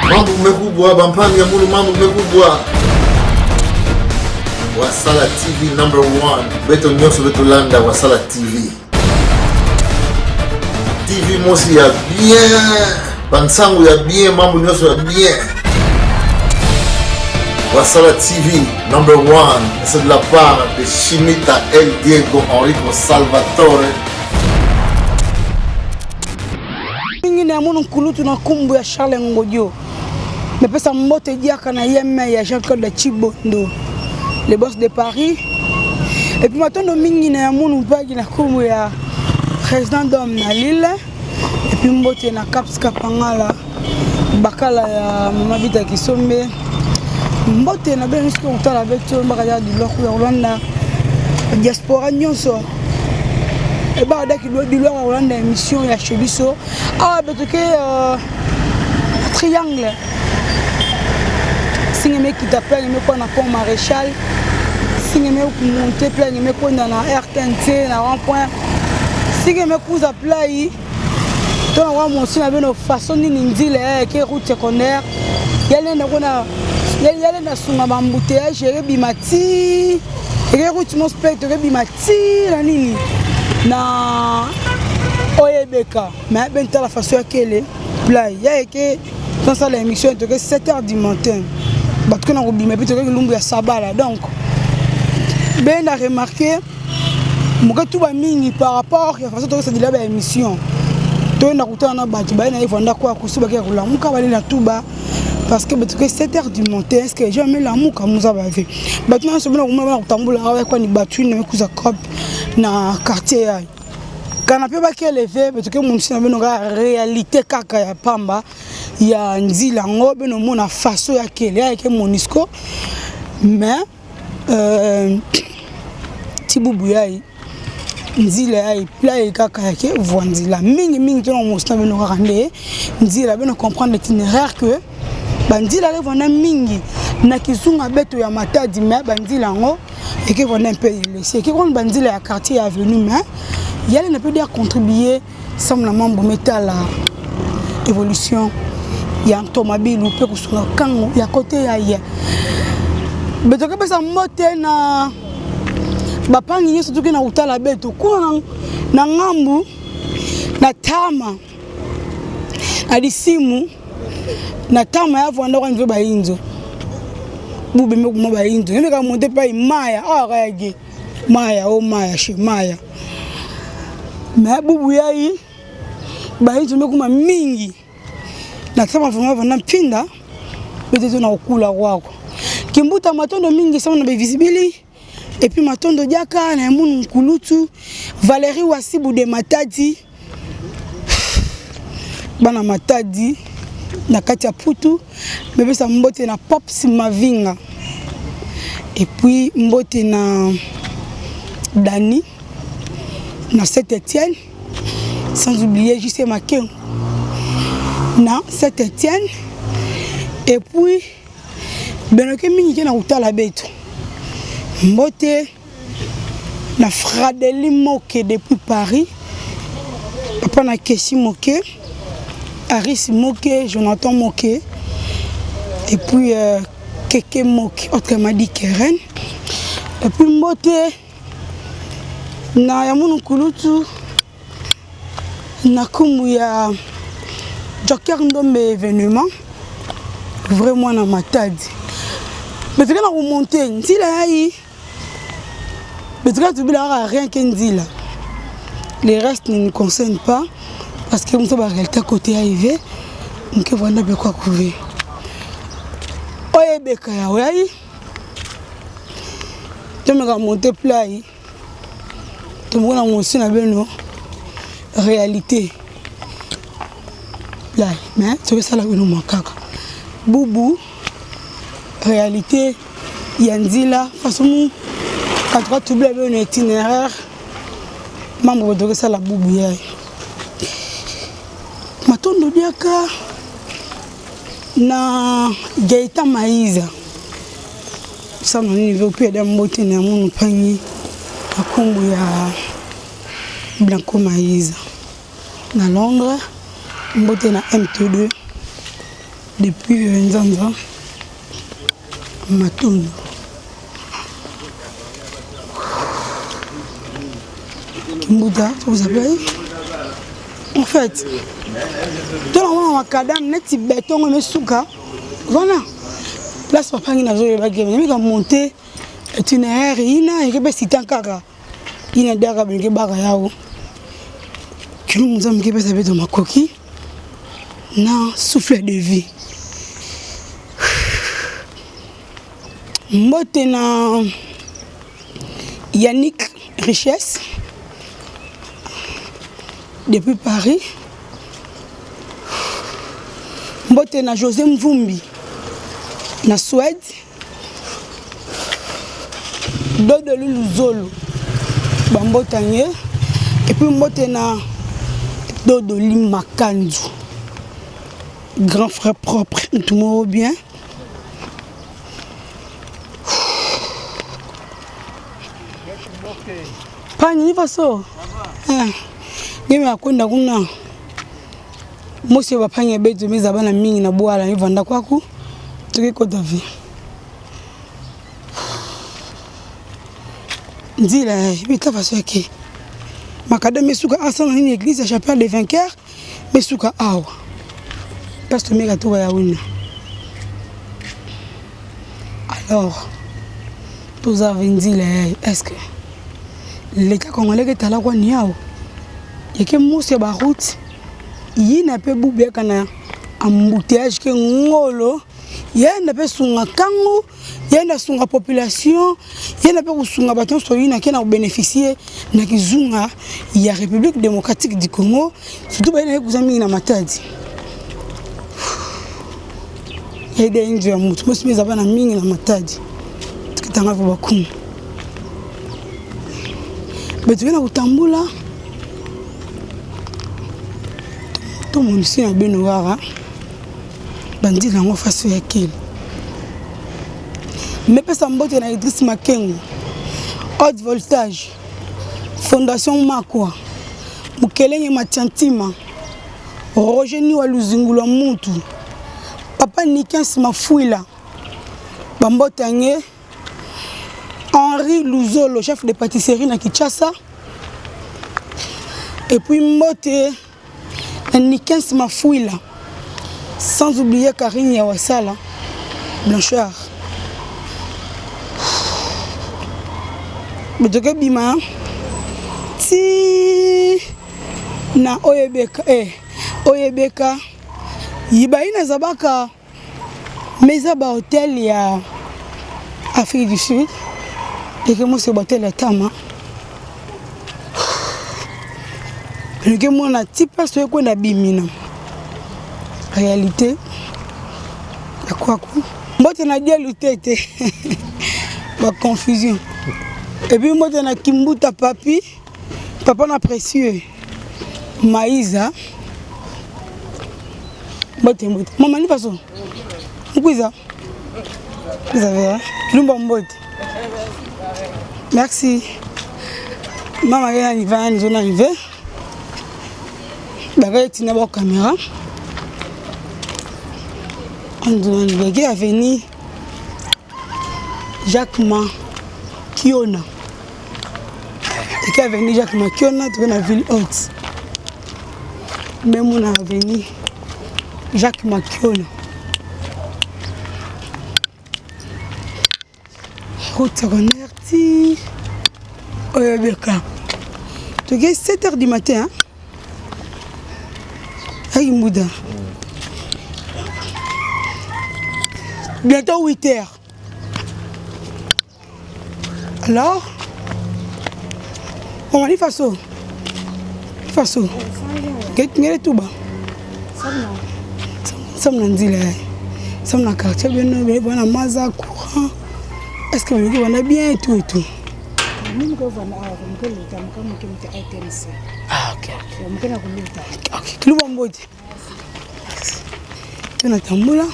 Mambo kumekubwa, bampangi ya mulu mambo kumekubwa. Wasala TV number 1. Beto nyoso beto landa Wasala TV. TV mosi ya bien. Bansangu ya bien, mambo nyoso ya bien. Wasala TV number 1. C'est de la part de Chimita El Diego Enrico Salvatore. Na munu kulutu na kumbu ya Charles Ngodio. Mepesa mbote diaka na yeme ya Jean-Claude Chibondo, le boss de Paris. Et puis matondo mingi na munu mpagi na kumbu ya président d'homme na Lille. Et puis mbote na Caps Kapangala bakala ya Mama Bita Kisombe. Mbote na benisko utala beto mbaka ya du loku ya Rwanda diaspora nyonso. Et bah dès qu'il doit du loin Hollande émission ya chebiso ah beto ke triangle singeme qui t'appelle me quoi na pont maréchal singeme ku monter plein me quoi na RTNC na rond-point singeme ku za play to na wa monsi na beno façon ni nzile ke route secondaire yale na sunga bambouteillage rebimati ke route mon spectre rebimati na nini na Oyebeka mais ben ta la façon qu'elle play ya que dans ça l'émission de 7h du matin parce que na obima peut que lumbu ya sabala donc ben a remarqué muka tuba mingi par rapport à façon que ça dit la émission to na kutana batu ba na ivanda kwa kusuba ke kula muka bali na tuba parce que betuke 7h du matin est-ce que jamais la muka muza ba ve batu na so bina kuma kutambula awe kwa ni batu na kuza cop na quartier ya kana pe ba ke lever betuke munsi na bino ga réalité kaka ya pamba ya nzila ngo bino mona façon ya kele ya ke monisco mais tibubu yayi nzila yayi play kaka ya ke voanzila mingi to munsi na bino ga rande nzila bino comprendre l'itinéraire que bandila le vona mingi na kizunga beto ya matadi mais bandila ngo et que on a un peu laissé que on bandila ya quartier avenue mais il y a ne peut dire contribuer sans la membre métal la évolution il y a automobile ou peut que sur kango ya côté ya hier beto que ça mote na bapangi nyeso tuki na utala beto kuna na ngambu na tama adisimu na tama ya vanda kwa nzo ba inzo bube me kuma ba inzo nime ka monte pa maya kage maya o maya she maya mais bubu yayi ba inzo me kuma mingi na tama vanda mpinda betezo na okula kwako kimbuta matondo mingi sana na visibility et puis matondo diaka na munu nkulutu Valérie Wasibu de Matadi bana Matadi na kati ya putu bébé sa mbote na Pops Mavinga et puis mbote na Dani na Saint-Étienne sans oublier JC Makengo na Saint-Étienne et puis benoke mingi na utala beto mbote na Fradeli Moke depuis Paris papa na Kessi Moke Aris Moke, Jonathan Moke, et puis Keke Moke, autrement dit Keren. Et puis Mbote, na Yamoun Kulutu, na Kumbu ya Joker Ndombe événement, vraiment na Matadi. Mais tu as remonté, Nzila yayi, mais tu as rien qu'un Nzila. Les restes ne nous concernent pas. Parce que nous sommes en réalité côté arrivé, nous avons de quoi couvrir. Oyebeka ya wayi, tu me monter play, tu me rends mon signe avec nous réalité. Play, mais tu veux ça là où nous manquons. Boubou, réalité, Yanzila, façon quand tu oublies un itinéraire, membre de ça la boubou yayi. Matondo diaka na Gaita Maiza ça mon niveau puis de mbote na munu panyi akombo ya Blanco Maiza na Londres mbote na MT2 depuis Nzanza Matondo. Mbouda, vous appelez? En fait, tout le monde a un cadavre, net béton, mais souka. Voilà. Place papa qui n'a pas de mais quand monter est une erreur, il a un peu si tant qu'à il a d'ailleurs bien que bagayao. Que nous avons qui peut s'appeler dans ma coquille. Non, souffle de vie. Maintenant, Yannick Richesse depuis Paris. Maintenant, José Mvumbi na Suède. Dodo Luluzolo Bambotanye. Et puis maintenant, Dodo Limakandu. Grand frère propre, tout le monde bien. Pani faso. Mimi akwenda kuna Mose bapanya beto meza bana mingi na bwala nivanda kwaku. Tukiko Davi. Ndila bita faso yake. Makada mesuka asana ni église chapelle des vainqueurs mesuka awa. Pasteur mega to ya wina. Alors, vous avez dit, est-ce que l'État congolais est à la Guaniao? Il y a que Moussa Barout, il n'a pas boubé qu'un embouteillage que ngolo, il y a un peu son kango, il y a son population, il y a un peu son bâton sur une qui a bénéficié de la il y a République démocratique du Congo, surtout il y a des amis dans ma tête. Il y a des Indiens, moi je suis mis à la mine dans ma tête. Tu as vu beaucoup. Mais tu viens au Tamboula. Tout le monde ici a bien noir. Bandit dans mon face de kill. Mais pas ça mbote na Idriss Makengo. Haute voltage. Fondation Makwa. Mukelenge Matiantima. Roger Niwa Luzingula Muntu. Papa Nikens Mafouila. Bambotanye. Henri Luzolo, chef de pâtisserie na Kinshasa. Et puis Mbote Nikens Mafouila. Sans oublier Karine Yawasala, Blanchard. Mais de Bima, si na Oyebeka, Yibaïna Zabaka, Mezaba Hotel ya Afrique du Sud, et que moi c'est hôtel à Tama. Et que moi na type parce que qu'on a bimina. Réalité, la quoi moi tu n'as dit lutter, ma confusion. Et puis moi tu n'as Kimbuta papi, papa n'a précieux, Maïsa. Moi tu m'as maman ni façon. Où est ça? Vous avez l'umba. Merci. Maman est arrivée, nous sommes arrivés. D'abord tu n'as pas de caméra. On est venu Jacques Makiona. Et est venu Jacques Makiona, tu es dans la ville haute. Même on est venu Jacques Makiona. Route secondaire, tu es 7h du matin. Aïe Mouda. Bientôt 8h. Alors, on va y faire ça. Faso. Qu'est-ce que tu as? Ça me dit là. Ça me quartier bien nommé, bon amaza courant. Est-ce que vous avez bien et tout et tout? Ah ok. Ok. Tout le monde. Tu as tamboula.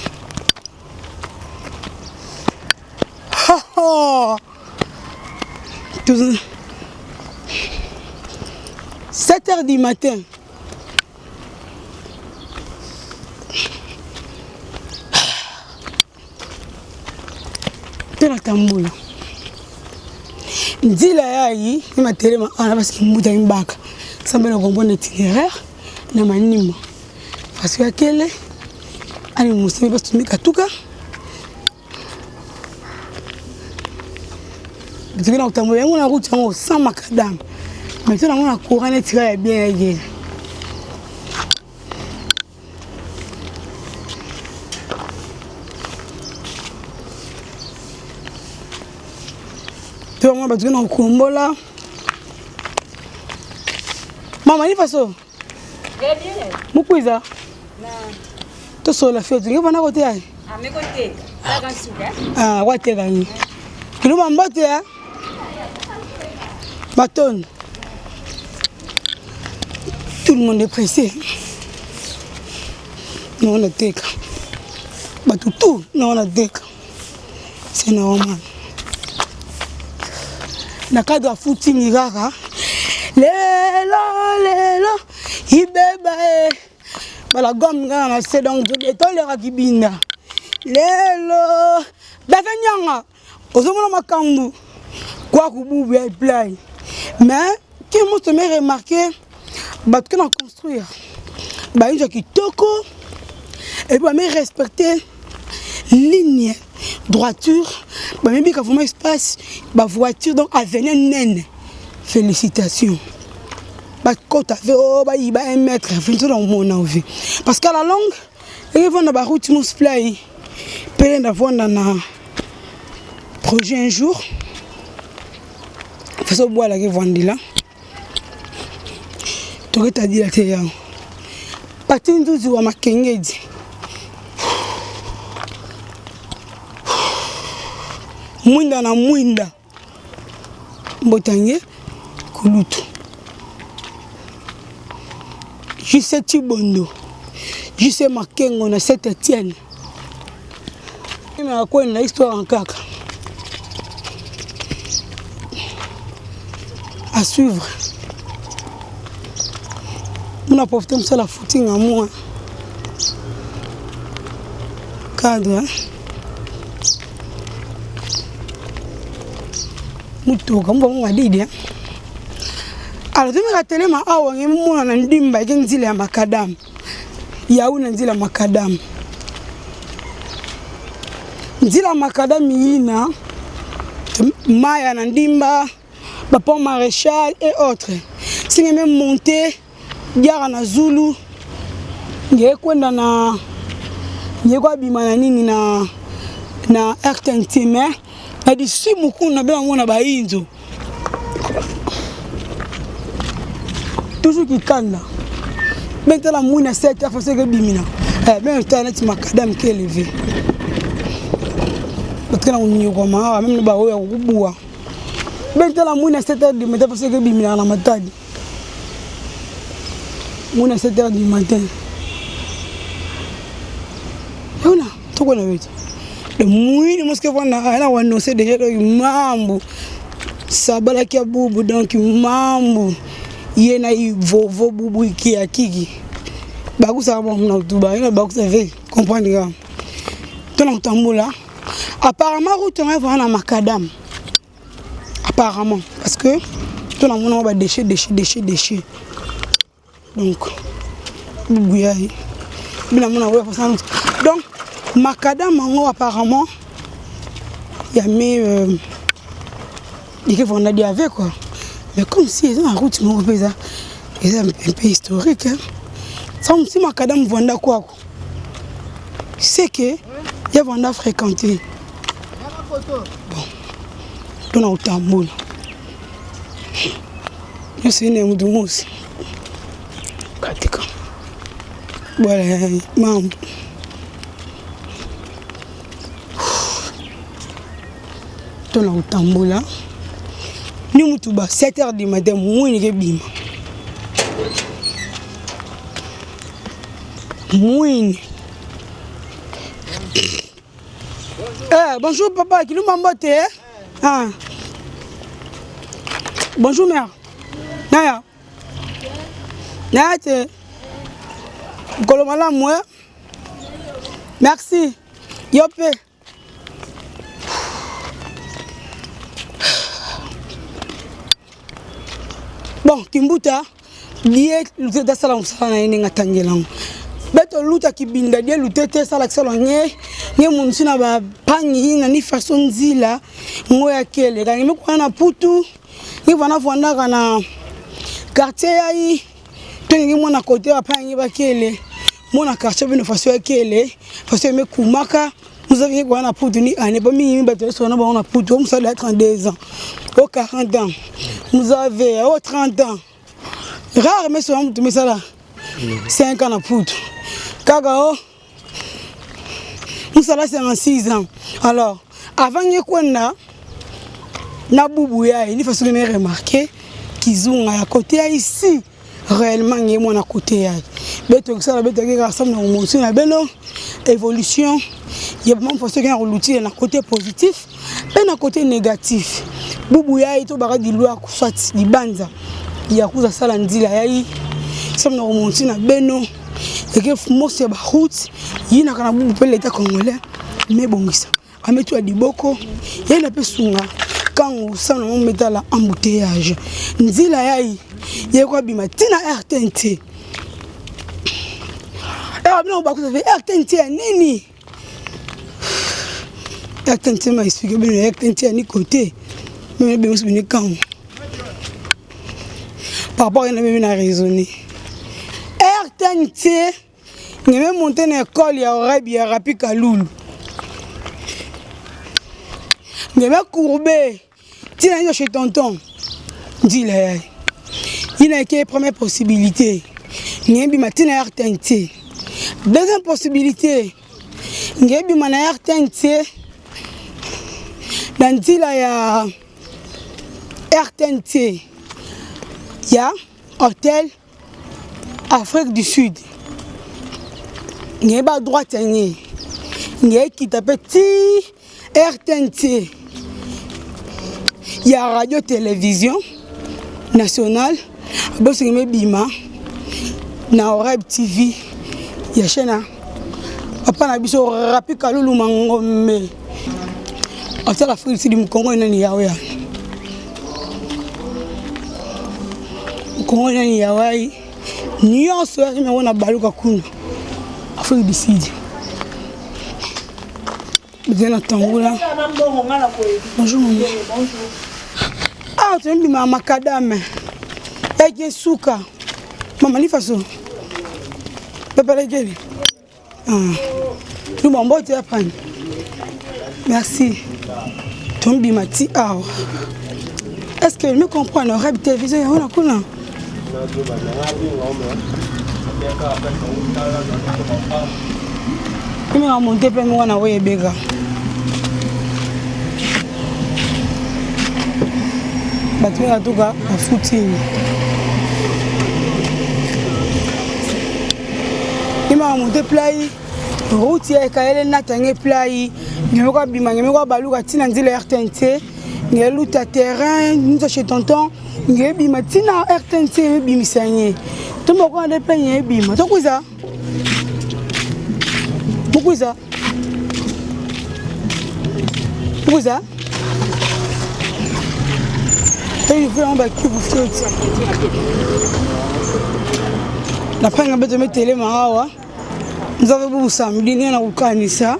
7h du matin. tena tambula ndila yayi ima telema ana parce que mbuta imbaka samba na comprendre itinéraire na manima parce que akele ani musimi parce que mikatuka bitiki na tambula yango na route yango sans macadam maintenant on a courant et tira bien yé tu vois parce que na kombola maman il passe bien mukuiza na to so la fête ngi bana côté ai ah me côté la gan suga ah wa te gani kilo mambote ya baton tout le monde est pressé non on a teka tout non on a teka c'est normal na cadre footing rara lelo ibeba bala gomme ngana c'est donc de tolera kibinda lelo bafanyanga ozomona makambu kwa kububu ya play mais qui m'a me remarqué bah que on construire bah une qui toko et puis me respecter ligne droiture bah même quand vous espace bah voiture donc avenir naine félicitations bah côté avec oh bah il va 1 mètre fin dans mon envie parce qu'à la longue ils vont dans la route nous play peine d'avoir dans projet un jour façon boire la vendre là tu as dit la théa patin du wa makengedi mwinda na mwinda mbotange kulutu jise Tibondo jise Makengo na Saint-Étienne mais quoi une histoire en kaka à suivre. On a profité de ça la footing à moi. Cadre. Muto comme on a dit. Alors tu me rappelles ma awa ngi mona na ndimba ngenzile ya makadam. Ya una nzila makadam. Nzila makadam yina maya na ndimba Papa Maréchal et autres. Si on même monté, Diara na Zulu, Yekwenda na Yekwa bimana nini na RTNT mais na di si muku na bela mona ba inzo. Toujours qui kanda. Maintenant la mouna 7 heures parce que bimina. Même internet makadam qui élevé. Parce que là on y a même ba oya kubuwa. Maintenant la mouna 7 heures du matin parce que bimina na matadi. Mouna 7 heures du matin. Yona, tu connais vite. Le mouni mosque vona ana wanose déjà do mambo. Sabala kia bubu donc mambo. Yena i vovo bubu iki akiki. Baku sa bon na tuba, ina baku sa ve comprendre ga. Tona tambula. Apparemment route on va na macadam. Apparemment parce que tout le monde va déchet. Donc bouyaï bien mon ouais donc macadam en apparemment il y a mis il faut on a dit avec quoi mais comme si ils ont en route mon pays ça c'est un peu historique hein ça si macadam venda quoi c'est que il y a venda fréquenté bon on a autant bon je sais né mudumos katika voilà mambo tona utambola ni mutu ba 7 heures du matin mwini ke bima mwini bonjour papa qui nous mambote ah bonjour mère naya Nate Kolomala moi merci Yopé Bon, Kimbuta, lié luta sala musala na yene ngatangelango. Beto luta kibinda die lutete sala sala nye munsina ba pangi na ni façon zila ngoya kele ka ngime kwa na putu ni vana vanda kana quartier ai to ngi mona côté ba pangi ba kele mona quartier bino façon ya kele façon me kumaka nous avions quoi na putu ni ane ba mingi beto so na ba na putu musala 32 ans au 40 ans nous avez au 30 ans rare mais so mutu mesala 5 ans na putu Kagao, nous sommes là 56 ans. Alors, avant que na boubouya, il faut se remarquer qu'ils ont à côté ici réellement ils ont à côté. Beto ça beto que rassemble na emotion na beno évolution. Il y a même force qui ont l'outil na côté positif, mais na côté négatif. Boubouya ito bara di loi soit di banza. Il y a kuza sala ndila yayi. Somme na emotion na beno. Et que Mose Bahout, il n'a qu'à vous appeler l'État congolais, mais bon, ça. À mettre à Diboko, il y a un peu souvent quand on sent le métal embouteillage. Nzila yaï, il y a quoi bimatina RTNT. Ah non, bah vous avez RTNT à Nini. RTNT m'a expliqué bien RTNT à ni côté, mais bien sûr quand. Par rapport à une même raisonné. RTNT, nous avons monté une école à Rapi Kaloul. Nous avons courbé. Tu as chez tonton. Dis-le. Il n'a qu'une première possibilité. Nous avons dit RTNT. Deuxième possibilité. Nous avons dit RTNT. Dans il y a RTNT. Il y a hôtel. Afrique du Sud. Il n'y a pas de droit à n'y. Il y a qui petit RTNT. Il y a radio-télévision nationale. Il y a Bima. Il y a Oreb TV. Il y a Chena. Papa n'a pas Rapi Kaloulou Mangombe. En l'Afrique du Sud, il y a Congo. Il y a Congo. Il y a Nyon soya mais on a baluka kuna Afrique du Sud. Bien entendu là. Bonjour. Bonjour. Ah, tu es ma macadame. Et souka. Maman ni façon. Papa le gel. Ah. Tu m'en botte à pan. Merci. Tombi mati ah. Est-ce que me comprend le rêve télévision on a kuna? Je vais monter plein de gens à Ouébega. Je vais tout à footing. Je vais monter plein de route et kaele natangé plein. Je vais bima, je vais baluka tina ndile RTNT. Je vais lutter terrain, nous chez tonton. Je bima tina RTNT bimisanye. Tu me connais pas bien bima. Tu quoi ça? Pourquoi ça? Pourquoi ça? Tu veux en bas qui vous fait? La fin on va te mettre télé marawa. Nous avons beaucoup samedi ni na ukanisa.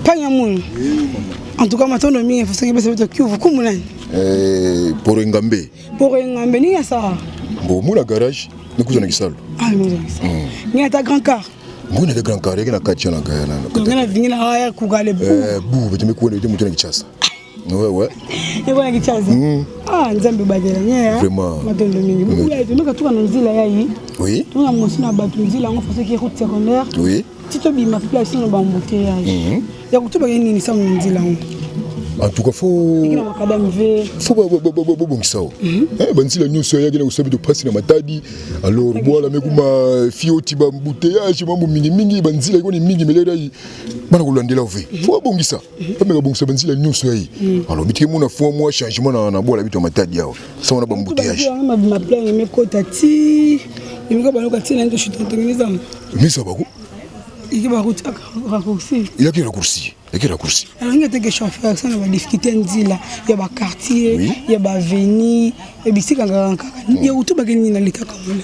Pas yamun. En tout cas maintenant nous il faut que ça te qui vous comme là. Pour Ngambe. Pour Ngambe ni ça. Bon, moi la garage, nous cousons qui salle. Ah mais ça. Ni ta grand car. Moi na grand car, il y a 4 ans là. Donc on a venu là à Kugale. Bou, tu me connais, tu me connais qui chasse. Ouais. Et voilà qui chasse. Ah, nzambe badela nya. Vraiment. Matondo mingi. Bou là, tu me ka nzila yayi. Oui. Tu na mosi na batu nzila on fait que route secondaire. Oui. Tu te bima place na ba embouteillage. Ya kutuba nini sa nzila on. En tout cas, faut banzila nyuso yake na usabi de passe na matadi. Alors moi la mekuma fioti ba embouteillage mambo mingi banzila iko ni mingi melera yi bana kulandela ove. Faut bongisa. Pameka bongisa banzila nyuso yi. Alors bitike mona fo moi changement na bola bitu matadi yao. Ça on a ba embouteillage. Ma plein mekota ti. Imeka banoka ti na ndo shito tengeneza. Mais ça ba ko. Il va route raccourci. Il a qui raccourci. et qui raccourci. Alors il y a des chauffeurs ça va difficulté nzila ya ba quartier ya ba avenue et bisika ngaka ya utu bageni na leta comme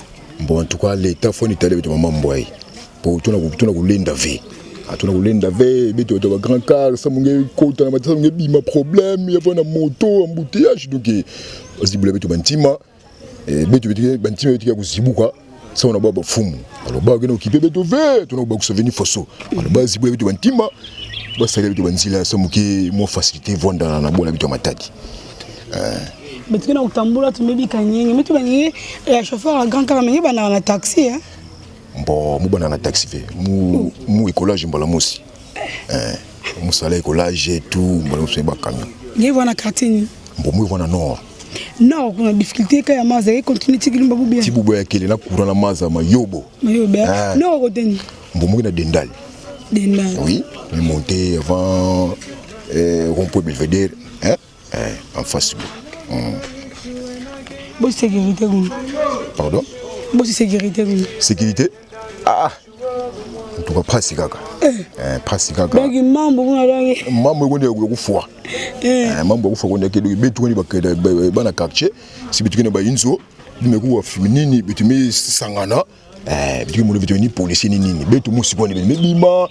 bon en tout cas l'état faut ni télé de maman boy pour tuna kulenda ve atuna kulenda ve beto to ba grand car ça munge kota na matasa munge bima problème ya bona moto embouteillage donc azibula beto bantima beto bantima beto ya kuzibuka ça on a ba fumu alors ba gena okipe beto ve tuna ba kusaveni foso alors ba zibula beto bantima ba sala beto banzila ça muke mo facilité vonda na bona beto matadi beto na utambula tumebi kanyenge meto banyenge ya chauffeur à grand car menye bana na taxi hein. Bon, mu bana na taxi ve mu écolage mbala mosi mu sala écolage et tout mbala mosi ba camion ngi vona quartier ni bon mu vona nord kuna difficulté ka ya maza et continue tikilimba bubia tibubo ya kele na courant na maza mayobo non ko teni bon mu na dendal oui il monté avant rond-point Belvedere en face bon sécurité pardon bon sécurité sécurité ah en tout cas presse kaka presse kaka donc mambo kuna donc mambo ngone kufuwa mambo kufuwa ngone ke betu ngone bakeda bana quartier si betu ngone ba inzo bimeku wa féminine betu mi sangana betu mo betu ni policier ni nini betu musi ngone bima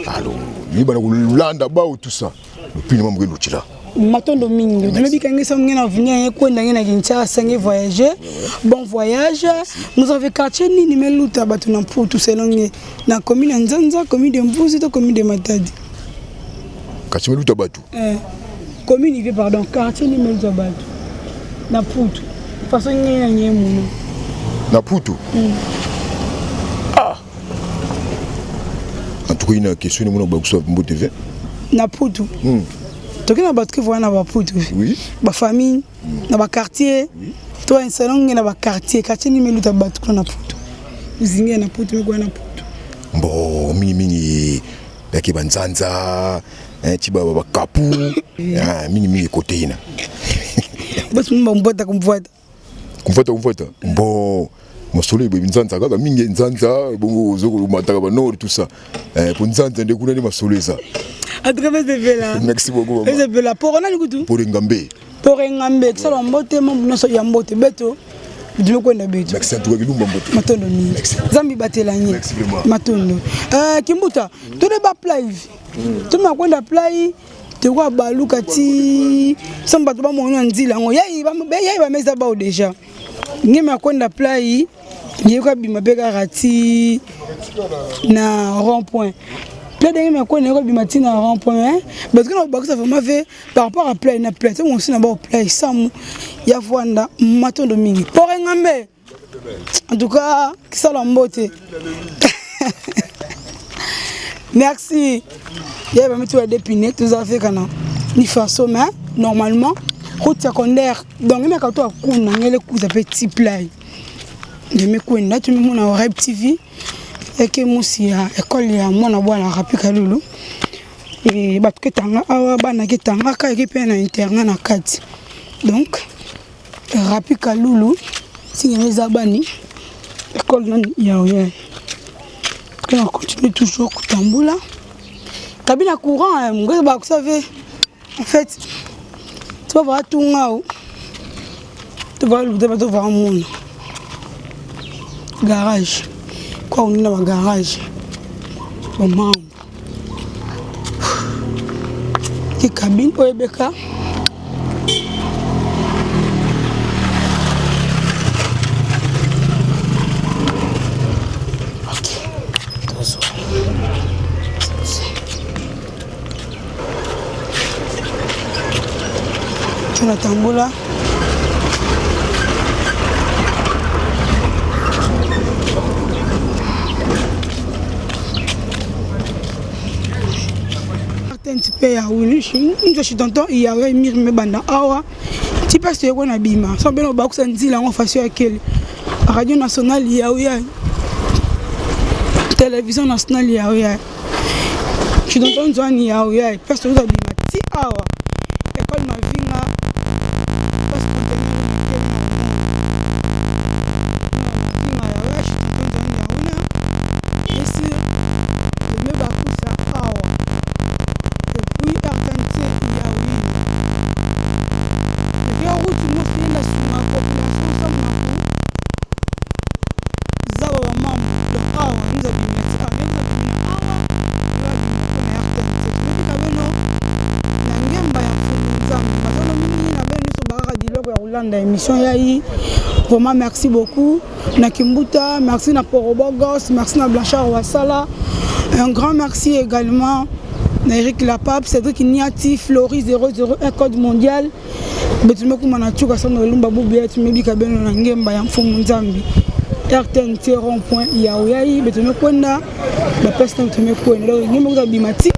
alors ni bana kulanda ba tout ça le pile mambo luchira matondo mingi tulobi kangi sa ngena venir kwenda ngena Kinshasa ngi voyager bon voyage nous avons quartier nini meluta batu na Mputu selonge na commune Nzanza commune de Mvuzi to commune de Matadi quartier meluta batu commune Ive pardon quartier ni meluta batu na Mputu façon ngena nyemu na Mputu en tout cas une question ni mona ba kusa Mbo TV na Mputu tokena batu ki voyana ba Mputu oui ba famille na ba quartier to un salon na ba quartier ni meluta batu na Mputu uzinge na Mputu meko na Mputu mbo mingi yake banzanza tiba ba kapu mingi côté ina basi mba mbota kumfuata mbo mosolo ibe nzanza kaka mingi nzanza bongo zoko mataka ba nord tout ça pour nzanza nde kuna ni masolo eza à travers de vela merci beaucoup et de vela pour on a likutu pour ngambe que ça la mbote mon so ya mbote beto dimo kwenda beto merci tout kilumba mbote matondo ni zambi batelanye matondo kimbuta to de ba live to ma kwenda play te kwa baluka ti samba to ba mona nzila ngo yai ba meza ba déjà ngema kwenda play yeka bima beka rati na rond point plein de gens qui ont bimati na rond point parce que nous ça vraiment fait par rapport à plein na plein c'est aussi na ba plein ça ya vwanda matondo mingi pour ngambe en tout cas qui ça la mbote merci ya ba metu dépiné tous a fait kana ni façon mais normalement route secondaire donc mais quand tu as kuna ngele kuza petit play de me kwenda tu me mona Rap TV et que musi ya école ya mwana bwana Rapika Lulu et batuketanga awa bana ketanga ka ekipe na internat na kati donc Rapika Lulu singeza bani école non ya que on continue toujours kutambula kabina courant ngoba ba savez en fait tu vas voir tout ngao tu vas le voir mon garage quoi on est dans le garage au mambo qui cabine au Ebeka tu la tambola un petit peu à Wilushi, je suis tonton, il y a un mire me banda awa. Tu passes sur quoi na bima. Sans bien au bas ça dit là on fait sur quel radio nationale il y a télévision nationale il y a. Je suis tonton Joan il y a parce que vous avez bima ti awa. École ma vinga parce que dans l'émission Yahi. Vraiment merci beaucoup. Na Kimbuta, merci na Porobogos, merci na Blanchard Ouassala. Un grand merci également à Eric Lapape, Cédric Niati, Floris 001 Code Mondial. Betume Kumanachouka Sano Lumba Boubia, Tumebi Kabeno Nangemba Yamfo Munzambi. RTNT rond-point Yaoyahi, Betume Kwenda, la peste Betume Kwenda. Donc, nous avons bimati.